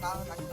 नमस्कार।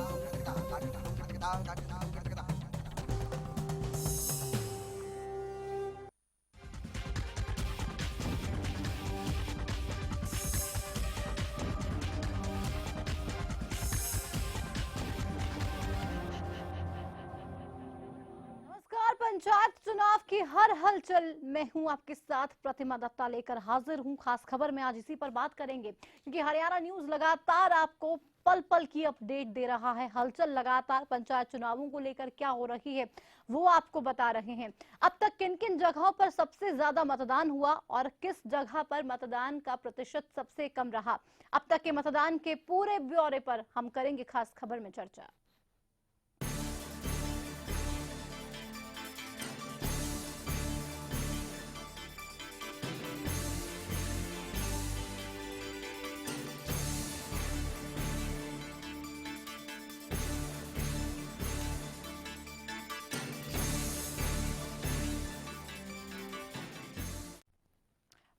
पंचायत चुनाव की हर हलचल मैं हूं आपके साथ प्रतिमा दत्ता लेकर हाजिर हूं। खास खबर में आज इसी पर बात करेंगे क्योंकि हरियाणा न्यूज लगातार आपको पल पल की अपडेट दे रहा है। हलचल लगातार पंचायत चुनावों को लेकर क्या हो रही है वो आपको बता रहे हैं। अब तक किन किन जगहों पर सबसे ज्यादा मतदान हुआ और किस जगह पर मतदान का प्रतिशत सबसे कम रहा, अब तक के मतदान के पूरे ब्यौरे पर हम करेंगे खास खबर में चर्चा।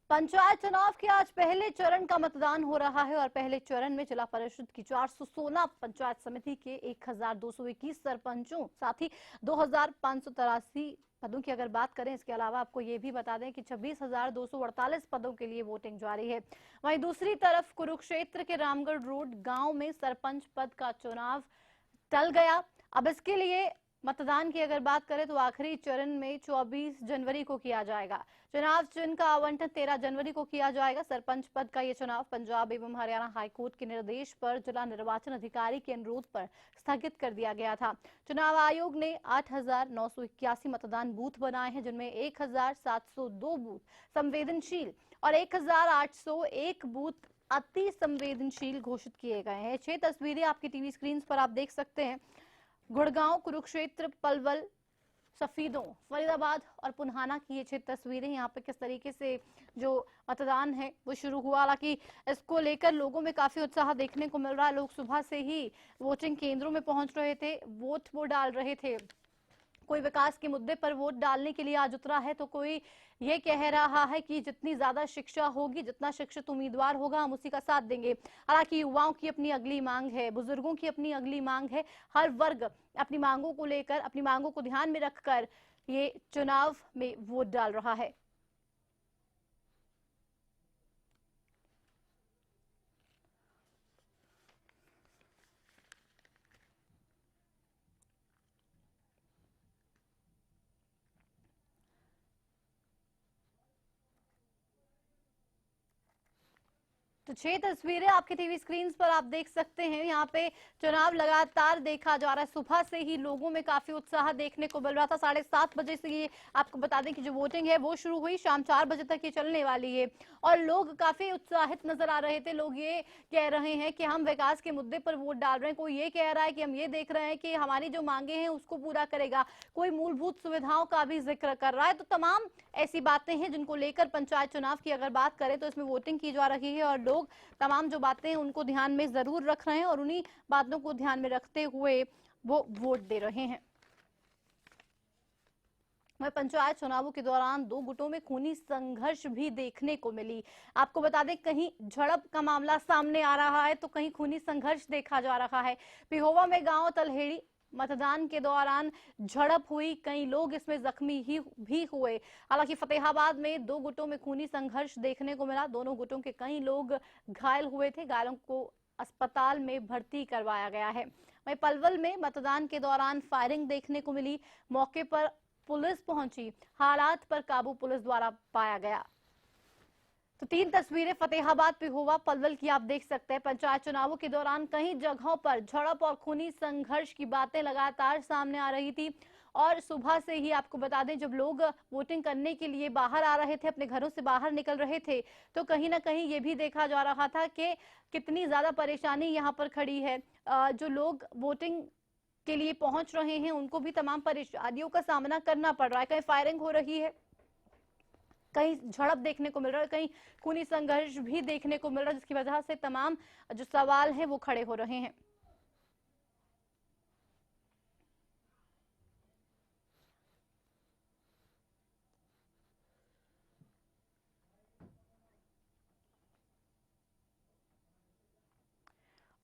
पंचायत चुनाव के आज पहले चरण का मतदान हो रहा है और पहले चरण में जिला परिषद की 416 पंचायत समिति के 1221 सरपंचों, साथ ही 2583 पदों की अगर बात करें। इसके अलावा आपको ये भी बता दें कि 26,248 पदों के लिए वोटिंग जारी है। वहीं दूसरी तरफ कुरुक्षेत्र के रामगढ़ रोड गांव में सरपंच पद का चुनाव टल गया। अब इसके लिए मतदान की अगर बात करें तो आखिरी चरण में 24 जनवरी को किया जाएगा। चुनाव चिन्ह का आवंटन 13 जनवरी को किया जाएगा। सरपंच पद का यह चुनाव पंजाब एवं हरियाणा हाईकोर्ट के निर्देश पर जिला निर्वाचन अधिकारी के अनुरोध पर स्थगित कर दिया गया था। चुनाव आयोग ने 8,981 मतदान बूथ बनाए हैं, जिनमें 1,702 बूथ संवेदनशील और 1,801 बूथ अति संवेदनशील घोषित किए गए हैं। 6 तस्वीरें आपकी टीवी स्क्रीन पर आप देख सकते हैं। गुड़गांव, कुरुक्षेत्र, पलवल, सफीदों, फरीदाबाद और पुन्हाना की ये 6 तस्वीरें। यहाँ पे किस तरीके से जो मतदान है वो शुरू हुआ। हालांकि इसको लेकर लोगों में काफी उत्साह देखने को मिल रहा है। लोग सुबह से ही वोटिंग केंद्रों में पहुंच रहे थे, वोट वो डाल रहे थे। कोई विकास के मुद्दे पर वोट डालने के लिए आज उतरा है तो कोई ये कह रहा है कि जितनी ज्यादा शिक्षा होगी, जितना शिक्षित उम्मीदवार होगा, हम उसी का साथ देंगे। हालांकि युवाओं की अपनी अगली मांग है, बुजुर्गों की अपनी अगली मांग है। हर वर्ग अपनी मांगों को लेकर, अपनी मांगों को ध्यान में रखकर ये चुनाव में वोट डाल रहा है। तो 6 तस्वीरें आपकी टीवी स्क्रीन पर आप देख सकते हैं। यहाँ पे चुनाव लगातार देखा जा रहा है। सुबह से ही लोगों में काफी उत्साह देखने को मिल रहा था। 7:30 बजे से ये आपको बता दें कि जो वोटिंग है वो शुरू हुई, शाम 4 बजे तक ये चलने वाली है और लोग काफी उत्साहित नजर आ रहे थे। लोग ये कह रहे हैं कि हम विकास के मुद्दे पर वोट डाल रहे हैं। कोई ये कह रहा है कि हम ये देख रहे हैं कि हमारी जो मांगे हैं उसको पूरा करेगा। कोई मूलभूत सुविधाओं का भी जिक्र कर रहा है। तो तमाम ऐसी बातें हैं जिनको लेकर पंचायत चुनाव की अगर बात करें तो इसमें वोटिंग की जा रही है और लोग तमाम जो बातें हैं उनको ध्यान में जरूर रख रहे हैं और उन्हीं बातों को ध्यान में रखते हुए वो वोट दे रहे हैं। वह पंचायत चुनावों के दौरान 2 गुटों में खूनी संघर्ष भी देखने को मिली। आपको बता दें, कहीं झड़प का मामला सामने आ रहा है तो कहीं खूनी संघर्ष देखा जा रहा है। पिहोवा में गांव तलहेड़ी मतदान के दौरान झड़प हुई, कई लोग इसमें जख्मी ही भी हुए। हालांकि फतेहाबाद में 2 गुटों में खूनी संघर्ष देखने को मिला। दोनों गुटों के कई लोग घायल हुए थे। घायलों को अस्पताल में भर्ती करवाया गया है। वहीं पलवल में मतदान के दौरान फायरिंग देखने को मिली। मौके पर पुलिस पहुंची, हालात पर काबू पुलिस द्वारा पाया गया। तो 3 तस्वीरें फतेहाबाद, पिहोवा, पलवल की आप देख सकते हैं। पंचायत चुनावों के दौरान कई जगहों पर झड़प और खूनी संघर्ष की बातें लगातार सामने आ रही थी और सुबह से ही आपको बता दें, जब लोग वोटिंग करने के लिए बाहर आ रहे थे, अपने घरों से बाहर निकल रहे थे, तो कहीं ना कहीं ये भी देखा जा रहा था कि कितनी ज्यादा परेशानी यहाँ पर खड़ी है। जो लोग वोटिंग के लिए पहुंच रहे हैं उनको भी तमाम परेशानियों का सामना करना पड़ रहा है। कहीं फायरिंग हो रही है, कहीं झड़प देखने को मिल रहा है, कहीं खूनी संघर्ष भी देखने को मिल रहा है, जिसकी वजह से तमाम जो सवाल हैं वो खड़े हो रहे हैं।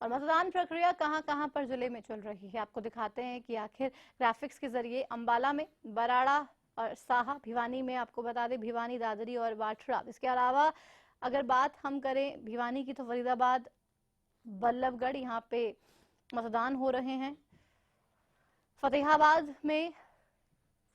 और मतदान प्रक्रिया कहां कहां पर जिले में चल रही है, आपको दिखाते हैं कि आखिर ग्राफिक्स के जरिए। अंबाला में, बराड़ा और साहा, भिवानी में आपको बता दें भिवानी, दादरी और बाठरा। इसके अलावा अगर बात हम करें भिवानी की तो फरीदाबाद, बल्लभगढ़ यहाँ पे मतदान हो रहे हैं।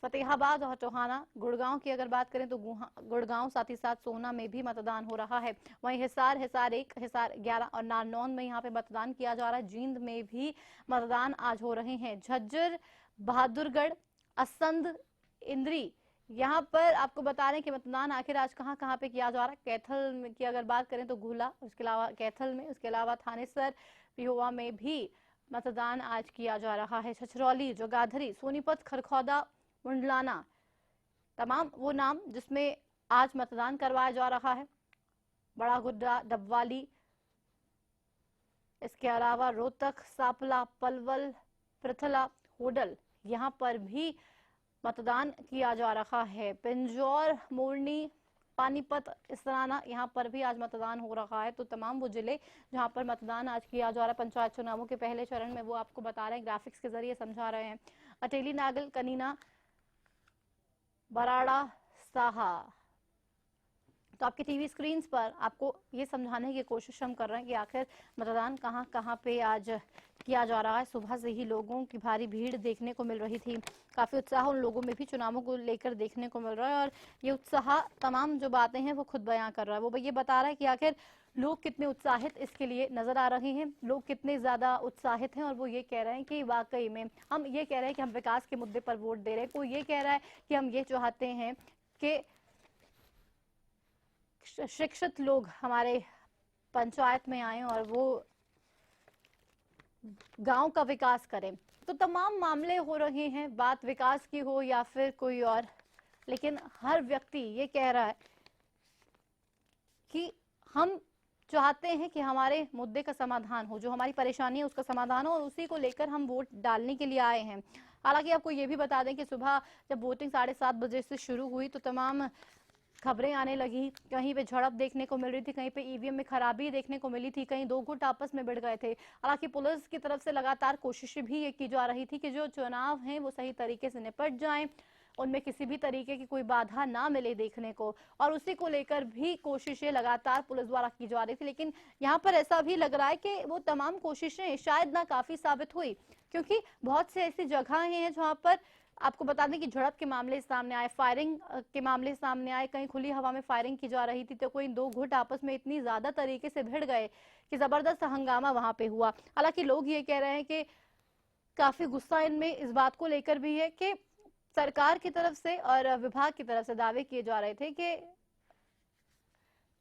फतेहाबाद और टोहाना, गुड़गांव की अगर बात करें तो गुड़गांव, साथ ही साथ सोना में भी मतदान हो रहा है। वहीं हिसार 1, हिसार 11 और नारनौल में यहाँ पे मतदान किया जा रहा है। जींद में भी मतदान आज हो रहे हैं। झज्जर, बहादुरगढ़, असंध, इंद्री, यहाँ पर आपको बता रहे हैं कि मतदान आखिर आज कहाँ कहाँ पे किया जा रहा है। कैथल की अगर बात करें तो घूला, उसके अलावा कैथल में, उसके अलावा थानेसर, पिहोवा में भी मतदान आज किया जा रहा है। छछरौली, जोगाधरी, सोनीपत, खरखौदा, मुंडलाना, तमाम वो नाम जिसमें आज मतदान करवाया जा रहा है। बड़ा गुड्डा, डबवाली, इसके अलावा रोहतक, सापला, पलवल, पृथला, होडल, यहाँ पर भी मतदान किया जा रहा है। पिंजौर, मोरनी, पानीपत, इसराना, यहाँ पर भी आज मतदान हो रहा है। तो तमाम वो जिले जहाँ पर मतदान आज किया जा रहा है पंचायत चुनावों के पहले चरण में, वो आपको बता रहे हैं, ग्राफिक्स के जरिए समझा रहे हैं। अटेली, नागल, कनीना, बराड़ा, साहा। तो आपके टीवी स्क्रीन पर आपको ये समझाने की कोशिश हम कर रहे हैं कि आखिर मतदान कहां कहां पे आज किया जा रहा है। सुबह से ही लोगों की भारी भीड़ देखने को मिल रही थी, काफी उत्साह उन लोगों में भी चुनावों को लेकर देखने को मिल रहा है। और ये उत्साह तमाम जो बातें हैं वो खुद बयां कर रहा है। वो ये बता रहा है कि आखिर लोग कितने उत्साहित इसके लिए नजर आ रहे हैं, लोग कितने ज्यादा उत्साहित हैं। और वो ये कह रहे हैं कि वाकई में हम ये कह रहे हैं कि हम विकास के मुद्दे पर वोट दे रहे हैं। कोई ये कह रहा है कि हम ये चाहते हैं कि शिक्षित लोग हमारे पंचायत में आए और वो गांव का विकास करें। तो तमाम मामले हो रहे हैं, बात विकास की हो या फिर कोई और, लेकिन हर व्यक्ति ये कह रहा है कि हम चाहते हैं कि हमारे मुद्दे का समाधान हो, जो हमारी परेशानी है उसका समाधान हो, और उसी को लेकर हम वोट डालने के लिए आए हैं। हालांकि आपको ये भी बता दें कि सुबह जब वोटिंग 7:30 बजे से शुरू हुई तो तमाम खबरें आने लगी, कहीं पे झड़प देखने को मिल रही थी, कहीं पे ईवीएम में खराबी देखने को मिली थी, कहीं दो गुट आपस में भिड़ गए थे। हालांकि पुलिस की तरफ से लगातार कोशिशें भी ये की जा रही थी कि जो चुनाव हैं वो सही तरीके से निपट जाएं, उनमें किसी भी तरीके की कोई बाधा ना मिले देखने को, और उसी को लेकर भी कोशिशें लगातार पुलिस द्वारा की जा रही थी। लेकिन यहाँ पर ऐसा भी लग रहा है कि वो तमाम कोशिशें शायद ना काफी साबित हुई, क्योंकि बहुत से ऐसी जगह हैं जहाँ पर आपको बता दें कि झड़प के मामले सामने आए, फायरिंग के मामले सामने आए, कहीं खुली हवा में फायरिंग की जा रही थी तो कोई दो गुट आपस में इतनी ज्यादा तरीके से भिड़ गए कि जबरदस्त हंगामा वहां पे हुआ। हालांकि लोग ये कह रहे हैं कि काफी गुस्सा इनमें इस बात को लेकर भी है कि सरकार की तरफ से और विभाग की तरफ से दावे किए जा रहे थे कि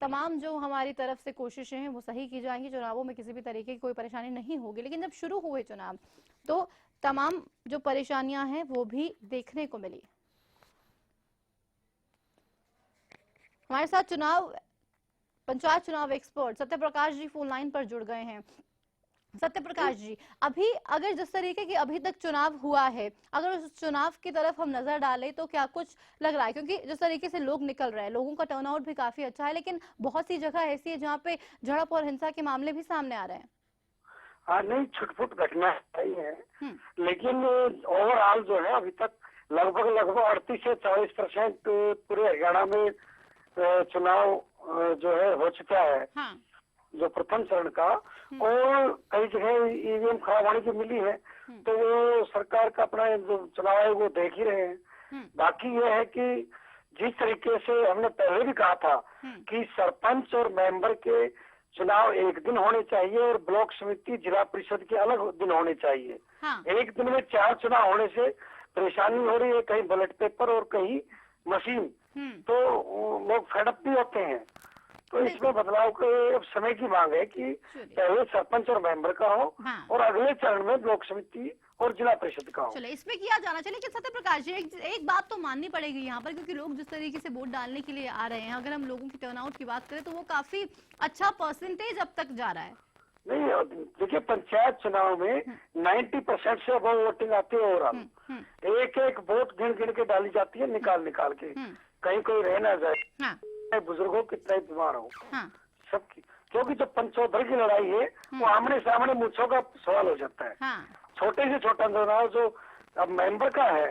तमाम जो हमारी तरफ से कोशिशें हैं वो सही की जाएंगी, चुनावों में किसी भी तरीके की कोई परेशानी नहीं होगी। लेकिन जब शुरू हुए चुनाव तो तमाम जो परेशानियां हैं वो भी देखने को मिली। हमारे साथ पंचायत चुनाव expert Satya Prakash ji phone line पर जुड़ गए हैं। सत्य प्रकाश जी, अभी अगर जिस तरीके की अभी तक चुनाव हुआ है, अगर उस चुनाव की तरफ हम नजर डालें तो क्या कुछ लग रहा है? क्योंकि जिस तरीके से लोग निकल रहे हैं, लोगों का टर्नआउट भी काफी अच्छा है, लेकिन बहुत सी जगह ऐसी है जहाँ पे झड़प और हिंसा के मामले भी सामने आ रहे हैं। हाँ, नहीं, छुटपुट घटना ही है, लेकिन ओवरऑल जो है अभी तक लगभग 38 से 40% पूरे हरियाणा में चुनाव जो है हो चुका है। हाँ। जो प्रथम चरण का, और कई जगह ईवीएम खराब होने की मिली है, तो वो सरकार का अपना जो चुनाव है वो देख ही रहे हैं। बाकी ये है कि जिस तरीके से हमने पहले भी कहा था कि सरपंच और मेंबर के चुनाव एक दिन होने चाहिए और ब्लॉक समिति जिला परिषद के अलग दिन होने चाहिए। हाँ। एक दिन में 4 चुनाव होने से परेशानी हो रही है, कहीं बैलेट पेपर और कहीं मशीन, तो लोग फेडअप भी होते हैं। तो इसमें बदलाव के समय की मांग है कि पहले सरपंच और मेंबर का हो। हाँ। और अगले चरण में ब्लॉक समिति और जिला परिषद का हो। चले, इसमें किया जाना चाहिए। लेकिन सत्य प्रकाश जी, एक बात तो माननी पड़ेगी यहाँ पर, क्योंकि लोग जिस तरीके से वोट डालने के लिए आ रहे हैं, अगर हम लोगों की टर्नआउट की बात करें तो वो काफी अच्छा परसेंटेज अब तक जा रहा है। नहीं, देखिए, पंचायत चुनाव में 90% से अब वोटिंग आती है, और एक एक वोट गिन गिन के डाली जाती है, निकाल के, कहीं कोई रह ना जाए। हाँ। बुजुर्ग हो, कितना ही बीमार हो, हाँ। सबकी, क्योंकि जो पंचोधर की लड़ाई है वो आमने सामने मूंछों का सवाल हो जाता है। हाँ। छोटे से छोटा चुनाव जो अब मेंबर का है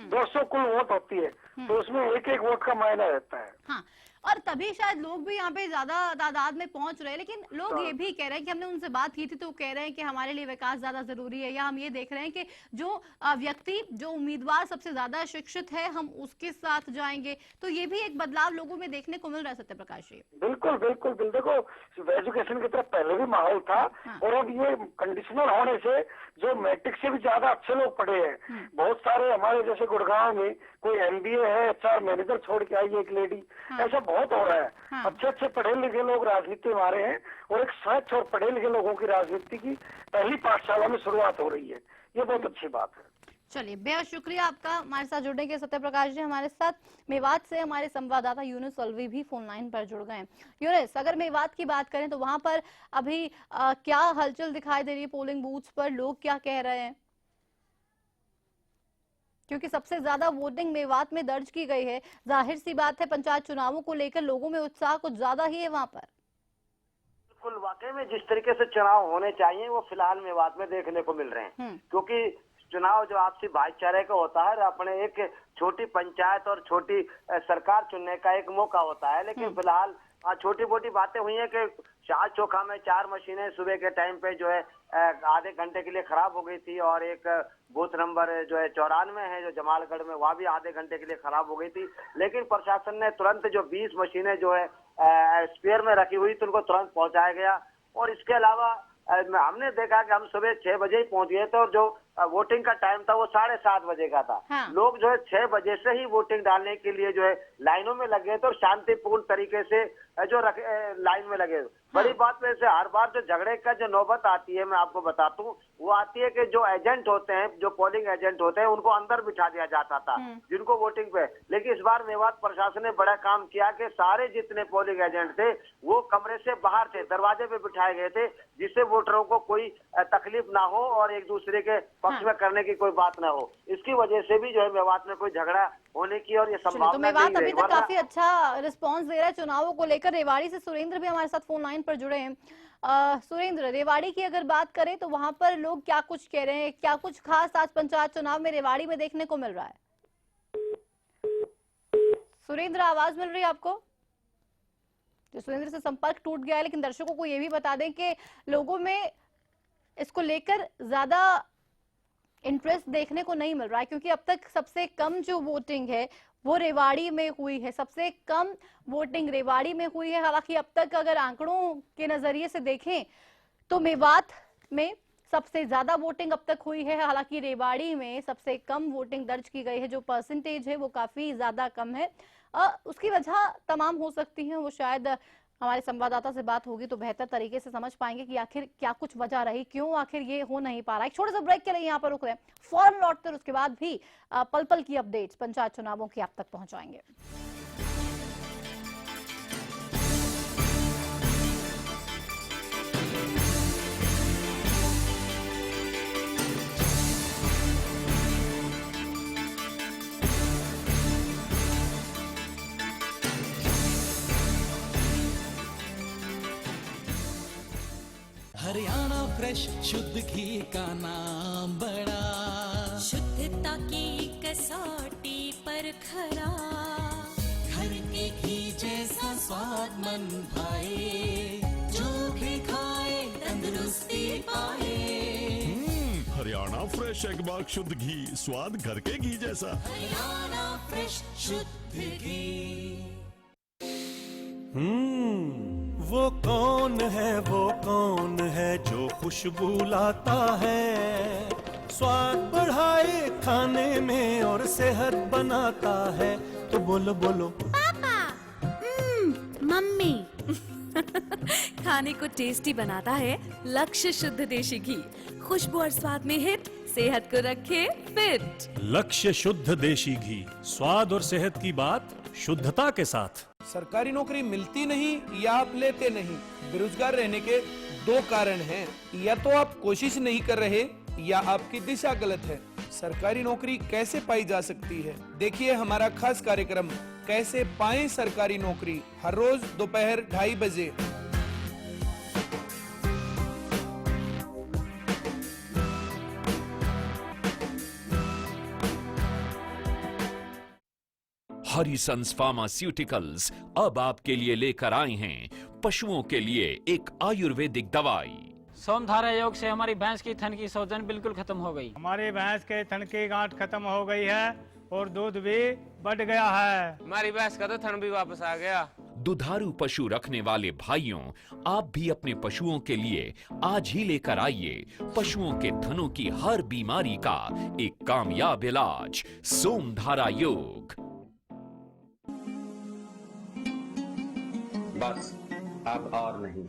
200 कुल वोट होती है, तो उसमें एक एक वोट का मायना रहता है। हाँ, और तभी शायद लोग भी यहाँ पे ज्यादा तादाद में पहुंच रहे हैं। लेकिन लोग ये भी कह रहे हैं कि हमने उनसे बात की थी तो वो कह रहे हैं कि हमारे लिए विकास ज्यादा जरूरी है, या हम ये देख रहे हैं कि जो व्यक्ति, जो उम्मीदवार सबसे ज्यादा शिक्षित है हम उसके साथ जाएंगे। तो ये भी एक बदलाव लोगों में देखने को मिल रहा है सत्य प्रकाश जी। बिल्कुल बिल्कुल बिल्कुल, देखो एजुकेशन की तरफ पहले भी माहौल था। हाँ। और अब ये कंडीशनल होने से जो मैट्रिक से भी ज्यादा अच्छे लोग पढ़े हैं, बहुत सारे हमारे जैसे गुड़गांव में कोई MBA है, HR मैनेजर छोड़ के आई है एक लेडी। हाँ। ऐसा बहुत हो रहा है। हाँ। अच्छे अच्छे पढ़े लिखे लोग राजनीति में आ रहे हैं और एक स्वच्छ और पढ़े लिखे लोगों की राजनीति की पहली पाठशाला में शुरुआत हो रही है। ये बहुत अच्छी बात है। चलिए, बेहद शुक्रिया आपका हमारे साथ जुड़ने के सत्य प्रकाश जी। हमारे साथ मेवात से हमारे संवाददाता यूनुस अलवी भी फोन लाइन पर जुड़ गए। यूनुस, अगर मेवात की बात करें तो वहां पर अभी क्या हलचल दिखाई दे रही है पोलिंग बूथ्स पर, लोग क्या कह रहे हैं? क्योंकि सबसे ज्यादा वोटिंग मेवात में दर्ज की गई है, जाहिर सी बात है पंचायत चुनावों को लेकर लोगों में उत्साह कुछ ज्यादा ही है वहां पर। बिल्कुल, वाकई में जिस तरीके से चुनाव होने चाहिए वो फिलहाल मेवात में देखने को मिल रहे हैं। क्योंकि चुनाव जो आपसी भाईचारे का होता है, अपने एक छोटी पंचायत और छोटी सरकार चुनने का एक मौका होता है। लेकिन फिलहाल छोटी मोटी बातें हुई हैं कि शाह चोखा में 4 मशीनें सुबह के टाइम पे जो है आधे घंटे के लिए खराब हो गई थी, और एक बूथ नंबर जो है 94 है जो जमालगढ़ में, वहाँ भी आधे घंटे के लिए खराब हो गई थी। लेकिन प्रशासन ने तुरंत जो 20 मशीनें जो है स्पेयर में रखी हुई थी उनको तुरंत पहुंचाया गया। और इसके अलावा हमने देखा कि हम सुबह 6 बजे ही पहुंच गए थे और जो वोटिंग का टाइम था वो 7:30 बजे का था। हाँ। लोग जो है 6 बजे से ही वोटिंग डालने के लिए जो है लाइनों में लगे थे और शांतिपूर्ण तरीके से जो लाइन में लगे। बड़ी बात में से हर बार जो झगड़े का जो नौबत आती है, मैं आपको बताता हूँ, वो आती है कि जो एजेंट होते हैं, जो पोलिंग एजेंट होते हैं, उनको अंदर बिठा दिया जाता था जिनको वोटिंग पे। लेकिन इस बार मेवात प्रशासन ने बड़ा काम किया कि सारे जितने पोलिंग एजेंट थे वो कमरे से बाहर थे, दरवाजे पे बिठाए गए थे, जिससे वोटरों को कोई तकलीफ ना हो और एक दूसरे के पक्ष में करने की कोई बात ना हो। इसकी वजह से भी जो है मेवात में कोई झगड़ा होने की और ये संभावना तो मेवात नहीं अभी है। तक काफी अच्छा रिस्पांस दे रहा है चुनावों को लेकर। रेवाड़ी से सुरेंद्र भी हमारे साथ फोन लाइन पर जुड़े हैं। सुरेंद्र, रेवाड़ी की अगर बात करें तो वहां पर लोग क्या कुछ कह रहे हैं, क्या कुछ खास आज पंचायत चुनाव में रेवाड़ी में देखने को मिल रहा है? सुरेंद्र, आवाज मिल रही है आपको? तो सुरेंद्र से संपर्क टूट गया है। लेकिन दर्शकों को ये भी बता दें कि लोगों में इसको लेकर ज्यादा इंटरेस्ट देखने को नहीं मिल रहा है, क्योंकि अब तक सबसे कम जो वोटिंग है वो रेवाड़ी में हुई है। सबसे कम वोटिंग रेवाड़ी में हुई है। हालांकि अब तक अगर आंकड़ों के नजरिए से देखें तो मेवात में सबसे ज्यादा वोटिंग अब तक हुई है। हालांकि रेवाड़ी में सबसे कम वोटिंग दर्ज की गई है। जो परसेंटेज है वो काफी ज्यादा कम है। उसकी वजह तमाम हो सकती है, वो शायद हमारे संवाददाता से बात होगी तो बेहतर तरीके से समझ पाएंगे कि आखिर क्या कुछ वजह रही, क्यों आखिर ये हो नहीं पा रहा है। एक छोटे से ब्रेक के लिए यहाँ पर रुक रहे हैं, फौरन लौटते उसके बाद भी पल पल की अपडेट्स पंचायत चुनावों की आप तक पहुंचाएंगे। हरियाणा फ्रेश शुद्ध घी का नाम बड़ा, शुद्धता की कसौटी पर खरा, घर के घी जैसा स्वाद मन भाए, जो भी खाए तंदुरुस्ती पाए। हरियाणा फ्रेश एगबाग शुद्ध घी, स्वाद घर के घी जैसा। हरियाणा फ्रेश शुद्ध घी। वो कौन है जो खुशबू लाता है, स्वाद बढ़ाए खाने में और सेहत बनाता है। तो बोलो बोलो पापा, मम्मी। खाने को टेस्टी बनाता है लक्ष्य शुद्ध देशी घी, खुशबू और स्वाद में हिट, सेहत को रखे फिट। लक्ष्य शुद्ध देशी घी, स्वाद और सेहत की बात शुद्धता के साथ। सरकारी नौकरी मिलती नहीं या आप लेते नहीं, बेरोजगार रहने के 2 कारण हैं। या तो आप कोशिश नहीं कर रहे या आपकी दिशा गलत है। सरकारी नौकरी कैसे पाई जा सकती है, देखिए हमारा खास कार्यक्रम कैसे पाएं सरकारी नौकरी, हर रोज दोपहर 2:30 बजे। हरिसंस फार्मास्यूटिकल्स अब आपके लिए लेकर आए हैं पशुओं के लिए एक आयुर्वेदिक दवाई। सोमधारा योग से हमारी भैंस की थन की सूजन बिल्कुल खत्म हो गई। हमारी भैंस के थन की गांठ खत्म हो गई है और दूध भी बढ़ गया है। हमारी भैंस का तो थन भी वापस आ गया। दुधारू पशु रखने वाले भाइयों, आप भी अपने पशुओं के लिए आज ही लेकर आइए पशुओं के थनों की हर बीमारी का एक कामयाब इलाज, सोमधारा योग। बस अब और नहीं।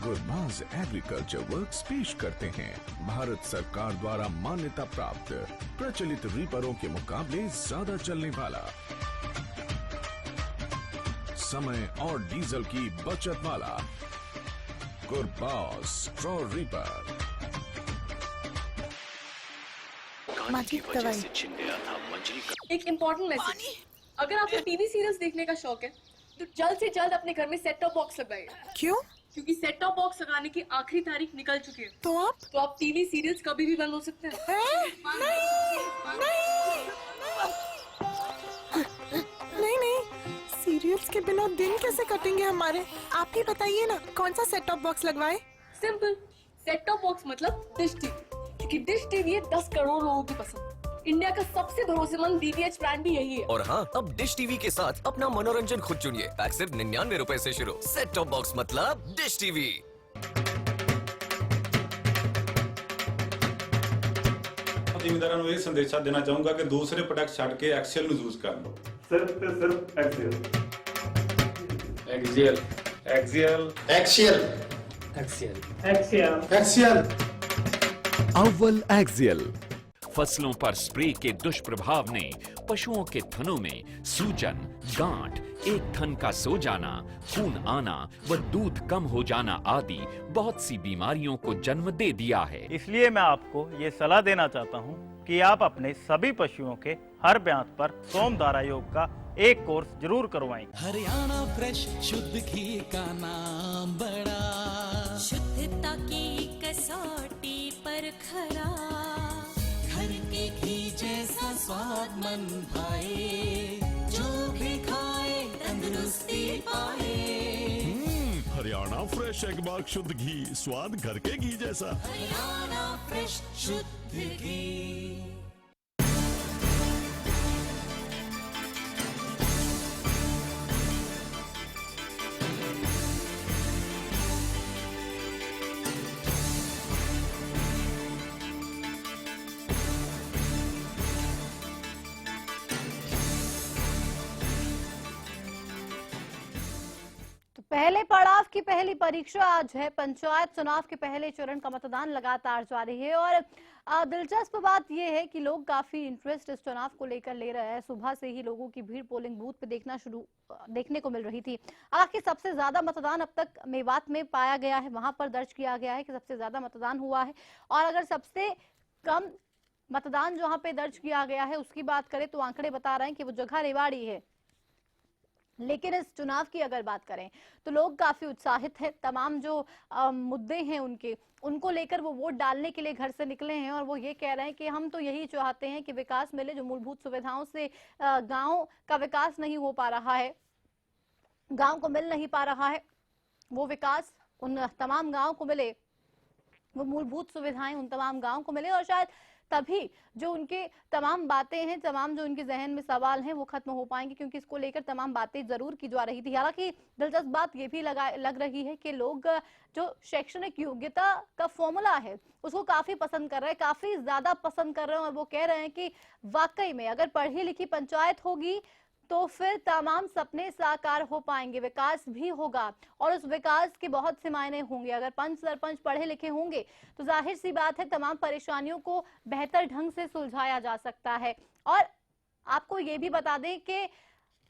गुरबाज एग्रीकल्चर वर्क्स पेश करते हैं भारत सरकार द्वारा मान्यता प्राप्त प्रचलित रीपरों के मुकाबले ज्यादा चलने वाला, समय और डीजल की बचत वाला गुरबाज स्ट्रॉ रीपर। एक इम्पोर्टेंट मैसेज, अगर आपको टीवी सीरियल्स देखने का शौक है तो जल्द से जल्द अपने घर में सेट टॉप बॉक्स लगाइए। क्यों? क्योंकि सेट टॉप बॉक्स लगाने की आखिरी तारीख निकल चुकी है। तो आप टीवी सीरियल्स कभी भी बंद हो सकते हैं। नहीं, सीरियल्स के बिना दिन कैसे कटेंगे हमारे? आप ही बताइए ना, कौन सा सेट टॉप बॉक्स लगवाए? सिंपल, सेट टॉप बॉक्स मतलब डिश टीवी, क्योंकि डिश टीवी है 10 करोड़ लोगों की पसंद। इंडिया का सबसे भरोसेमंद डीटीएच ब्रांड भी यही है। और हाँ, अब डिश टीवी के साथ अपना मनोरंजन खुद चुनिए। पैक सिर्फ 99 रुपए से शुरू। सेट टॉप बॉक्स मतलब डिश टीवी। ਜ਼ਿਮੀਂਦਾਰਾਂ ਨੂੰ ਇਹ ਸੰਦੇਸ਼ਾ ਦੇਣਾ ਚਾਹੂੰਗਾ ਕਿ ਦੂਸਰੇ ਪ੍ਰੋਡਕਟ ਛੱਡ ਕੇ ਐਕਸਲ ਨੂੰ ਯੂਜ਼ ਕਰਨ ਲਓ। ਸਿਰਫ ਤੇ ਸਿਰਫ Axial. Axial Axial Axial Axial Axial Axial. अव्वल एक्सियल। फसलों पर स्प्रे के दुष्प्रभाव ने पशुओं के थनों में सूजन, गांठ, एक थन का सो जाना, खून आना व दूध कम हो जाना आदि बहुत सी बीमारियों को जन्म दे दिया है। इसलिए मैं आपको ये सलाह देना चाहता हूँ कि आप अपने सभी पशुओं के हर ब्यांत पर सोमधारा योग का एक कोर्स जरूर करवाएं। हरियाणा फ्रेश शुद्ध घी का नाम बड़ा, शुद्धता की कसौटी पर खरा, घर के घी जैसा स्वाद मन भाए, जो भी खाए तंदुरुस्ती पाए। हरियाणा फ्रेश एगबाग शुद्ध घी, स्वाद घर के घी जैसा। हरियाणा फ्रेश शुद्ध घी। पहले पड़ाव की पहली परीक्षा आज है। पंचायत चुनाव के पहले चरण का मतदान लगातार जारी है और दिलचस्प बात यह है कि लोग काफी इंटरेस्ट इस चुनाव को लेकर ले रहे हैं। सुबह से ही लोगों की भीड़ पोलिंग बूथ पे देखने को मिल रही थी। हालांकि सबसे ज्यादा मतदान अब तक मेवात में पाया गया है, वहां पर दर्ज किया गया है कि सबसे ज्यादा मतदान हुआ है। और अगर सबसे कम मतदान जहां पे दर्ज किया गया है उसकी बात करें तो आंकड़े बता रहे हैं कि वो जगह रेवाड़ी है। लेकिन इस चुनाव की अगर बात करें तो लोग काफी उत्साहित हैं। तमाम जो मुद्दे हैं उनको लेकर वो वोट डालने के लिए घर से निकले हैं और वो ये कह रहे हैं कि हम तो यही चाहते हैं कि विकास मिले। जो मूलभूत सुविधाओं से गांव का विकास नहीं हो पा रहा है, गांव को मिल नहीं पा रहा है, वो विकास उन तमाम गांव को मिले, वो मूलभूत सुविधाएं उन तमाम गांव को मिले। और शायद तभी जो उनके तमाम बातें हैं, तमाम जो उनके जहन में सवाल हैं वो खत्म हो पाएंगे, क्योंकि इसको लेकर तमाम बातें जरूर की जा रही थी। हालांकि दिलचस्प बात ये भी लग रही है कि लोग जो शैक्षणिक योग्यता का फॉर्मूला है उसको काफी पसंद कर रहे हैं, काफी ज्यादा पसंद कर रहे हैं। और वो कह रहे हैं कि वाकई में अगर पढ़ी लिखी पंचायत होगी तो फिर तमाम सपने साकार हो पाएंगे, विकास भी होगा और उस विकास के बहुत से मायने होंगे। अगर पंच सरपंच पढ़े लिखे होंगे तो जाहिर सी बात है तमाम परेशानियों को बेहतर ढंग से सुलझाया जा सकता है। और आपको ये भी बता दें कि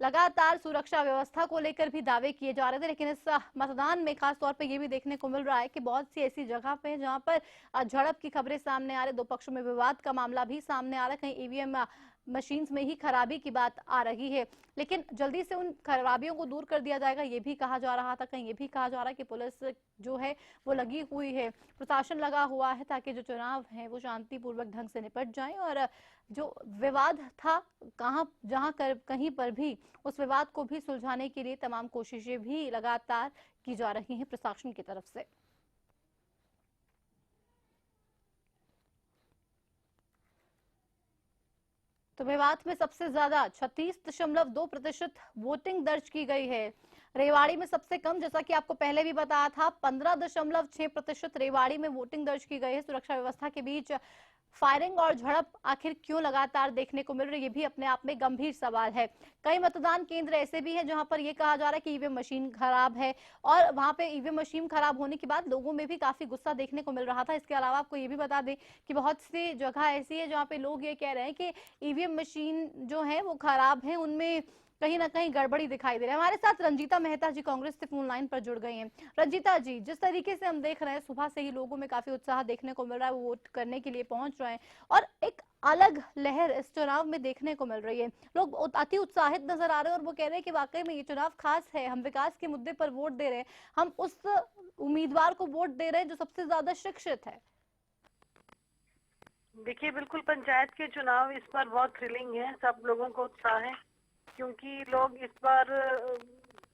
लगातार सुरक्षा व्यवस्था को लेकर भी दावे किए जा रहे थे, लेकिन इस मतदान में खास तौर पे ये भी देखने को मिल रहा है कि बहुत सी ऐसी जगह पे जहां पर झड़प की खबरें सामने आ रही, दो पक्षों में विवाद का मामला भी सामने आ रहा है। कहीं ईवीएम मशीन्स में ही खराबी की बात आ रही है, लेकिन जल्दी से उन खराबियों को दूर कर दिया जाएगा ये भी कहा जा रहा था। कहीं ये भी कहा जा रहा है कि पुलिस जो है वो लगी हुई है, प्रशासन लगा हुआ है ताकि जो चुनाव है वो शांतिपूर्वक ढंग से निपट जाए और जो विवाद था कहीं पर भी उस विवाद को भी सुलझाने के लिए तमाम कोशिशें भी लगातार की जा रही हैं प्रशासन की तरफ से। तो मेवात में सबसे ज्यादा 36.2% वोटिंग दर्ज की गई है। रेवाड़ी में सबसे कम, जैसा कि आपको पहले भी बताया था, 15.6% रेवाड़ी में वोटिंग दर्ज की गई है। सुरक्षा व्यवस्था के बीच फायरिंग और झड़प आखिर क्यों लगातार देखने को मिल रही है, ये भी अपने आप में गंभीर सवाल है। कई मतदान केंद्र ऐसे भी हैं जहां पर ये कहा जा रहा है कि ईवीएम मशीन खराब है और वहां पे ईवीएम मशीन खराब होने के बाद लोगों में भी काफी गुस्सा देखने को मिल रहा था। इसके अलावा आपको ये भी बता दें कि बहुत सी जगह ऐसी है जहां पे लोग ये कह रहे हैं कि ईवीएम मशीन जो है वो खराब है, उनमें कहीं ना कहीं गड़बड़ी दिखाई दे रही है। हमारे साथ रंजीता मेहता जी कांग्रेस से फोन लाइन पर जुड़ गई हैं। रंजीता जी, जिस तरीके से हम देख रहे हैं सुबह से ही लोगों में काफी उत्साह देखने को मिल रहा है, वो वोट करने के लिए पहुंच रहे हैं और एक अलग लहर इस चुनाव में देखने को मिल रही है। लोग अति उत्साहित नजर आ रहे हैं और वो कह रहे हैं कि वाकई में ये चुनाव खास है, हम विकास के मुद्दे पर वोट दे रहे हैं, हम उस उम्मीदवार को वोट दे रहे हैं जो सबसे ज्यादा शिक्षित है। देखिए, बिल्कुल पंचायत के चुनाव इस बार बहुत थ्रिलिंग है, सब लोगों को उत्साह है क्योंकि लोग इस बार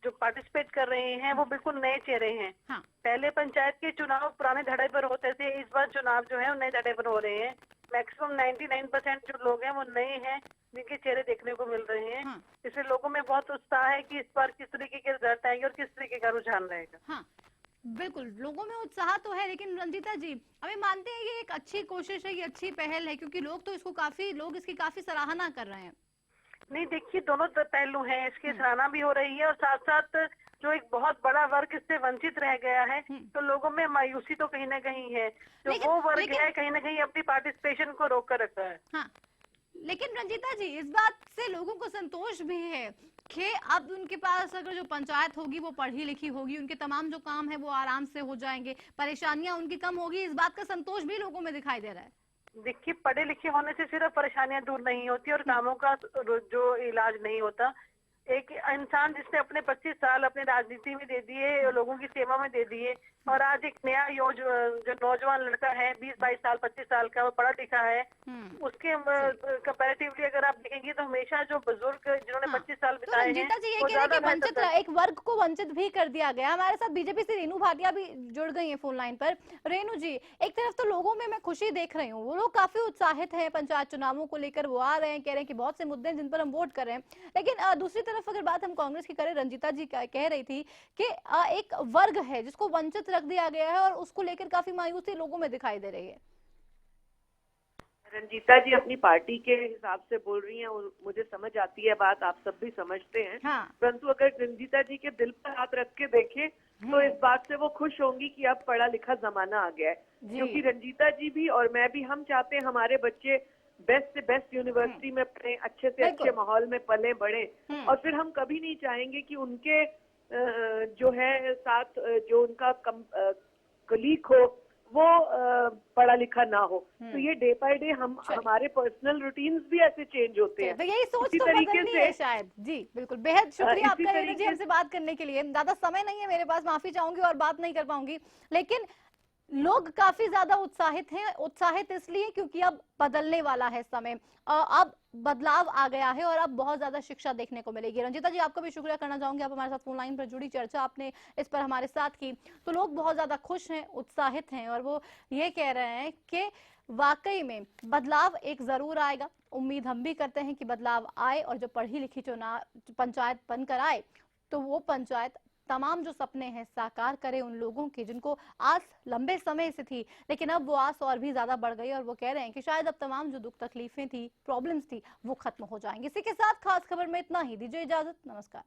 जो पार्टिसिपेट कर रहे हैं वो बिल्कुल नए चेहरे हैं। हाँ। पहले पंचायत के चुनाव पुराने धड़े पर होते थे, इस बार चुनाव जो है वो नए धड़े पर हो रहे हैं। मैक्सिमम 99% जो लोग हैं वो नए हैं जिनके चेहरे देखने को मिल रहे हैं। हाँ। इसलिए लोगों में बहुत उत्साह है कि इस बार किस तरीके के रिजल्ट आएंगे और किस तरीके का रुझान रहेगा। हाँ। बिल्कुल, लोगों में उत्साह तो है, लेकिन रंजीता जी हमें मानते हैं ये एक अच्छी कोशिश है, ये अच्छी पहल है क्योंकि लोग इसकी काफी सराहना कर रहे हैं। नहीं, देखिए, दोनों पहलू हैं, इसकी सराहना भी हो रही है और साथ साथ जो एक बहुत बड़ा वर्ग इससे वंचित रह गया है तो लोगों में मायूसी तो कहीं ना कहीं है। जो वो वर्ग है कहीं ना कहीं अपनी पार्टिसिपेशन को रोक कर रखा है। हाँ। लेकिन रंजीता जी, इस बात से लोगों को संतोष भी है कि अब उनके पास अगर जो पंचायत होगी वो पढ़ी लिखी होगी, उनके तमाम जो काम है वो आराम से हो जाएंगे, परेशानियां उनकी कम होगी, इस बात का संतोष भी लोगों में दिखाई दे रहा है। देखिए, पढ़े लिखे होने से सिर्फ परेशानियां दूर नहीं होती और कामों का जो इलाज नहीं होता। एक इंसान जिसने अपने 25 साल अपने राजनीति में दे दिए, लोगों की सेवा में दे दिए और आज एक नया जो नौजवान लड़का है 20-22 साल 25 साल का, वो पढ़ा लिखा है, उसके कंपैरेटिवली अगर आप देखेंगे तो हमेशा जो बुजुर्ग जिन्होंने 25 साल बिताए हैं वो ज्यादा वंचित, एक वर्ग को वंचित भी कर दिया गया। हमारे साथ बीजेपी से रेणु भाटिया भी जुड़ गई है फोन लाइन पर। रेणु जी, एक तरफ तो लोगों में मैं खुशी देख रही हूँ, वो लोग काफी उत्साहित हैं पंचायत चुनावों को लेकर, वो आ रहे हैं, कह रहे हैं कि बहुत से मुद्दे हैं जिन पर हम वोट कर रहे हैं, लेकिन दूसरी तरफ अगर बात हम कांग्रेस की करें, रंजीता जी कह रही थी कि एक वर्ग है जिसको वंचित रख दिया गया है और उसको लेकर काफी मायूसी लोगों में दिखाई दे रही है। रंजीता जी अपनी पार्टी के हिसाब से बोल रही हैं, मुझे समझ आती है बात, आप सब भी समझते हैं। हाँ। परंतु अगर रंजीता जी के दिल पर हाथ रख के देखें तो इस बात से वो खुश होंगी कि अब पढ़ा लिखा जमाना आ गया है, क्योंकि रंजीता जी भी और मैं भी, हम चाहते हैं हमारे बच्चे बेस्ट से बेस्ट यूनिवर्सिटी में पढ़े, अच्छे से अच्छे माहौल में पले बढ़े और फिर हम कभी नहीं चाहेंगे कि उनके जो है साथ जो उनका कलीग हो वो पढ़ा लिखा ना हो। तो ये डे बाय डे हमारे पर्सनल रूटीन्स भी ऐसे चेंज होते हैं। तो यही सोच तो बदलनी है शायद। जी बिल्कुल, बेहद शुक्रिया आपका रेणु जी हमसे बात करने के लिए। ज्यादा समय नहीं है मेरे पास, माफी चाहूंगी और बात नहीं कर पाऊंगी, लेकिन लोग काफी ज्यादा उत्साहित हैं। उत्साहित इसलिए क्योंकि अब बदलने वाला है समय, अब बदलाव आ गया है और अब बहुत ज्यादा शिक्षा देखने को मिलेगी। रंजीता जी, आपका भी शुक्रिया करना चाहूंगी, आप हमारे साथ फोन लाइन पर जुड़ी, चर्चा आपने इस पर हमारे साथ की। तो लोग बहुत ज्यादा खुश हैं, उत्साहित हैं और वो ये कह रहे हैं कि वाकई में बदलाव एक जरूर आएगा। उम्मीद हम भी करते हैं कि बदलाव आए और जो पढ़ी लिखी चुनाव पंचायत बनकर आए तो वो पंचायत तमाम जो सपने हैं साकार करे उन लोगों की जिनको आस लंबे समय से थी, लेकिन अब वो आस और भी ज्यादा बढ़ गई और वो कह रहे हैं कि शायद अब तमाम जो दुख तकलीफें थी, प्रॉब्लम्स थी, वो खत्म हो जाएंगी। इसी के साथ खास खबर में इतना ही, दीजिए इजाजत, नमस्कार।